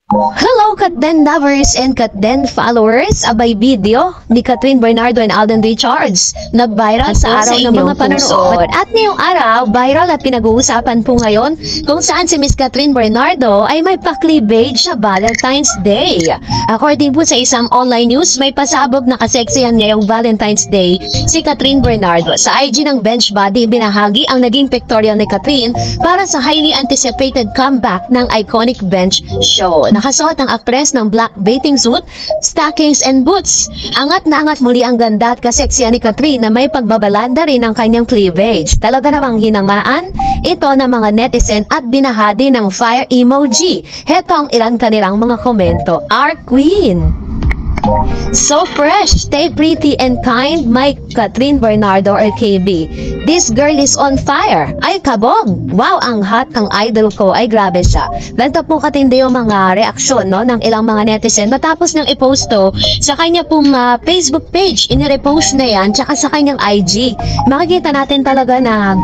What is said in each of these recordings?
Hello, Katden lovers and Katden followers! Abay video ni Catherine Bernardo and Alden Richards nag-viral sa araw ng mga panonood. At ngayong araw, viral at pinag-uusapan po ngayon kung saan si Miss Catherine Bernardo ay may pa-cleavage sa Valentine's Day. According po sa isang online news, may pasabog na kaseksihan ngayong Valentine's Day si Catherine Bernardo. Sa IG ng Bench Body, binahagi ang naging pictorial ni Catherine para sa highly anticipated comeback ng iconic Bench show. Nakasuot ang aktres ng black bathing suit, stockings and boots. Angat na angat muli ang ganda at kaseksiyan ni Catherine na may pagbabalanda rin ang kanyang cleavage. Talaga namang hinamaan ito ng mga netizen at binahadi ng fire emoji. Heto ang ilan kanilang mga komento. Our Queen! So fresh, stay pretty and kind, my Catherine Bernardo or KB. This girl is on fire. Ay, kabog! Wow, ang hot ang idol ko. Ay, grabe siya. Ganito po katindi yung mga reaksyon ng ilang mga netizen matapos nang i-post to sa kanya pong Facebook page. Inirepost na yan, tsaka sa kanyang IG. Makikita natin talaga na,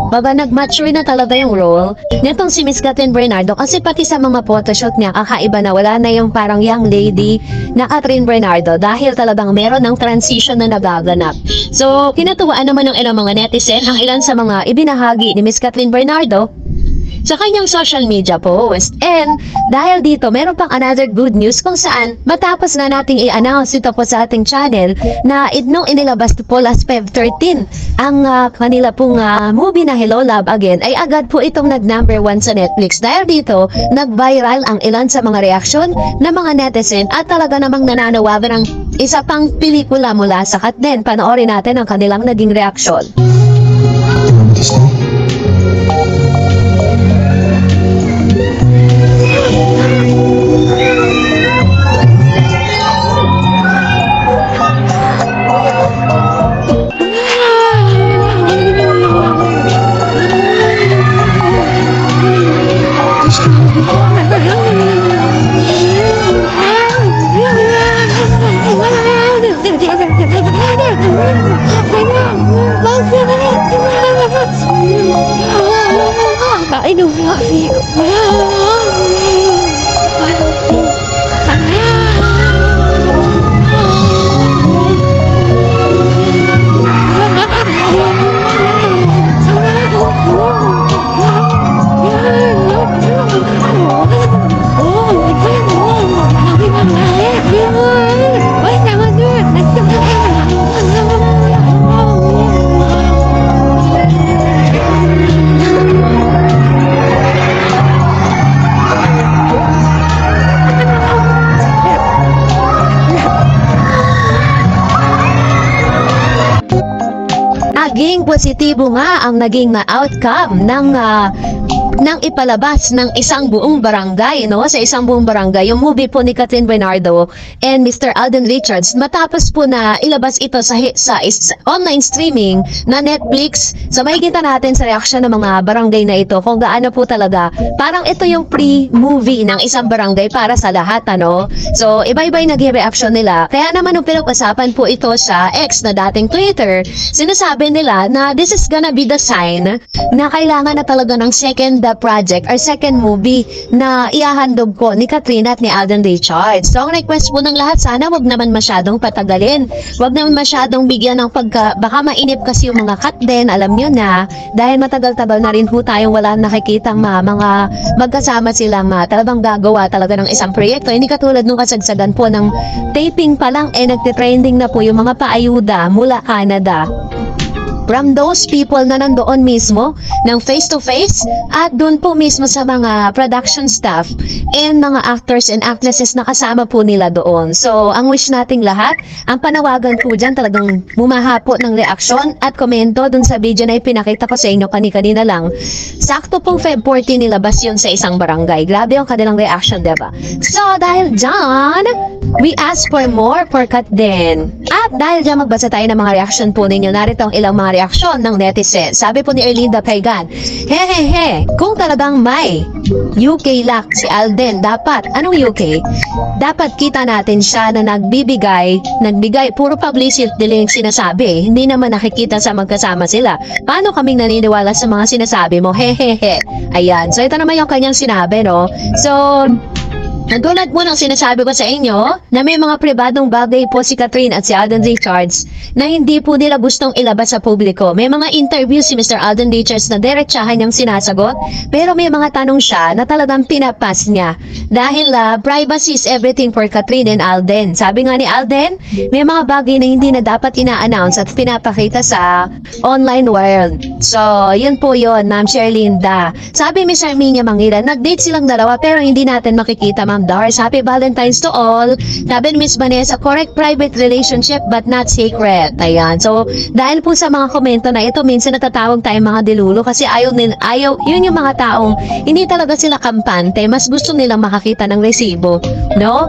baga nag-mature na talaga yung role nitong si Miss Catherine Bernardo kasi pati sa mga photoshoot niya, kakaiba na wala na yung parang young lady na Catherine Bernardo dahil talagang meron ng transition na nagaganap. So, kinatuwaan naman ng ilang mga netizen ang ilan sa mga ibinahagi ni Miss Catherine Bernardo sa kanyang social media post. And dahil dito, meron pang another good news kung saan matapos na nating i-announce ito po sa ating channel na nung inilabas po last Feb 13 ang kanila pong movie na Hello Love Again ay agad po itong nag-number 1 sa Netflix. Dahil dito, nag-viral ang ilan sa mga reaksyon ng mga netizen at talaga namang nananawagan ng isa pang pelikula mula sa Katden. Panoorin natin ang kanilang naging reaksyon. I don't love you. Naging positibo nga ang naging outcome ng ipalabas ng isang buong barangay, sa isang buong barangay, yung movie po ni Catherine Bernardo and Mr. Alden Richards matapos po na ilabas ito sa online streaming na Netflix. So makikita natin sa reaksyon ng mga barangay na ito kung gaano po talaga parang ito yung pre-movie ng isang barangay para sa lahat, So iba-iba yung naging reaksyon nila. Kaya naman nung pinag-usapan po ito sa X na dating Twitter, sinasabi nila na this is gonna be the sign na kailangan na talaga ng second project or second movie na iahandog po ni Catherine at ni Alden Richards. So ang request po ng lahat, sana wag naman masyadong patagalin. Wag naman masyadong bigyan ng baka mainip kasi yung mga Katden, alam nyo na, dahil matagal-tagal na rin po tayong wala nakikitang mga magkasama silang talagang gagawa talaga ng isang proyekto. Hindi katulad nung kasagsagan po ng taping pa lang nagtitrending na po yung mga paayuda mula Canada. From those people na nandoon mismo ng face-to-face at doon po mismo sa mga production staff and mga actors and actresses na kasama po nila doon. So, ang wish nating lahat, ang panawagan po dyan talagang bumaha po ng reaksyon at komento doon sa video na ipinakita ko sa inyo kanina lang. Sakto pong Feb 14 nilabas yun sa isang barangay. Grabe yung kanilang reaction, diba? So, dahil dyan, we ask for more for Katden. At dahil dyan magbasa tayo ng mga reaction po ninyo, narito ang ilang mga reaksyon ng netizen. Sabi po ni Erlinda Kaigan, hehehe, kung talagang may UK lock si Alden, dapat, anong UK? Dapat kita natin siya na nagbigay, puro publicity din yung sinasabi. Hindi naman nakikita sa magkasama sila. Paano kaming naniniwala sa mga sinasabi mo? Hehehe. Ayan. So, ito naman yung kanyang sinabi, no? So, Tulad po ng sinasabi ko sa inyo na may mga pribadong bagay po si Catherine at si Alden Richards na hindi po nila gustong ilabas sa publiko. May mga interview si Mr. Alden Richards na diretsahan niyang sinasagot, pero may mga tanong siya na talagang pinapas niya. Dahil privacy is everything for Catherine and Alden. Sabi nga ni Alden, may mga bagay na hindi na dapat ina-announce at pinapakita sa online world. So, yun po yun, Ma'am Sherlinda. Sabi Miss Arminia Mangilan, nag-date silang dalawa pero hindi natin makikita, Ma'am Dars. Happy Valentine's to all. Sabi ni Miss Vanessa, correct private relationship but not sacred. Ayan. So, dahil po sa mga komento na ito, minsan natatawag tayong mga dilulo kasi ayaw, yun yung mga taong hindi talaga sila kampante. Mas gusto nilang makakita ng resibo. No?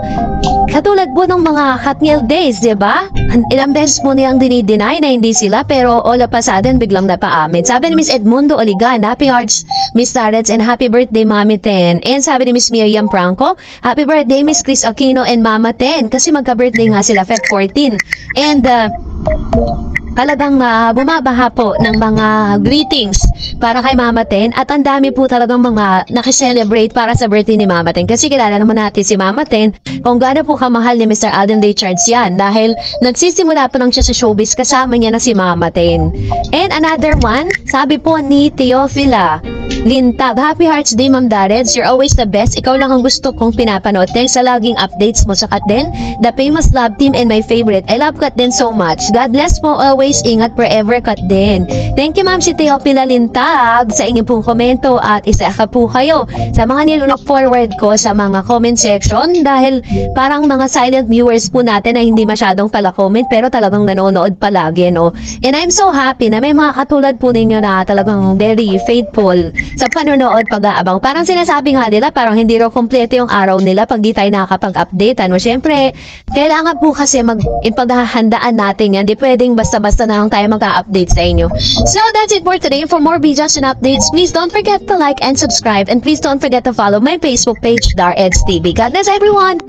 Katulad po ng mga Katniel days, di ba? Ilang beses po nilang dinideny na hindi sila pero all of a sudden biglang napaamin. Sabi ni Miss Edmundo Oligan, happy hearts, Miss Tarets, and happy birthday, Mami Ten. And sabi ni Miss Miriam Franco, happy birthday, Miss Chris Aquino and Mama Ten. Kasi magka-birthday nga sila, Feb 14. And talagang bumabaha po ng mga greetings para kay Mama Ten at ang dami po talagang mga nakiselebrate para sa birthday ni Mama Ten kasi kilala naman natin si Mama Ten kung gaano po kamahal ni Mr. Alden Richards yan dahil nagsisimula pa lang siya sa showbiz kasama niya na si Mama Ten. And another one, sabi po ni Teofila Lintag, happy hearts day, Ma'am Dareds. You're always the best. Ikaw lang ang gusto kong pinapanood. Thanks sa laging updates mo sa Katden, the famous love team and my favorite. I love Katden so much. God bless po always. Ingat forever, Katden. Thank you, Ma'am si Teofila Lintag sa inyong pong komento at isa ka po kayo sa mga nilook forward ko sa mga comment section dahil parang mga silent viewers po natin na hindi masyadong pala comment pero talagang nanonood palagi, no? And I'm so happy na may mga katulad po ninyo na talagang very faithful sa panonood pag-aabang. Parang sinasabi nga nila, parang hindi raw kompleto yung araw nila pag di tayo nakakapag-update. Ano, syempre, kailangan po kasi ipaghahandaan natin yan. Di pwedeng basta-basta na lang tayo mag-update sa inyo. So, that's it for today. For more videos and updates, please don't forget to like and subscribe. And please don't forget to follow my Facebook page, Dareds TV. God bless everyone!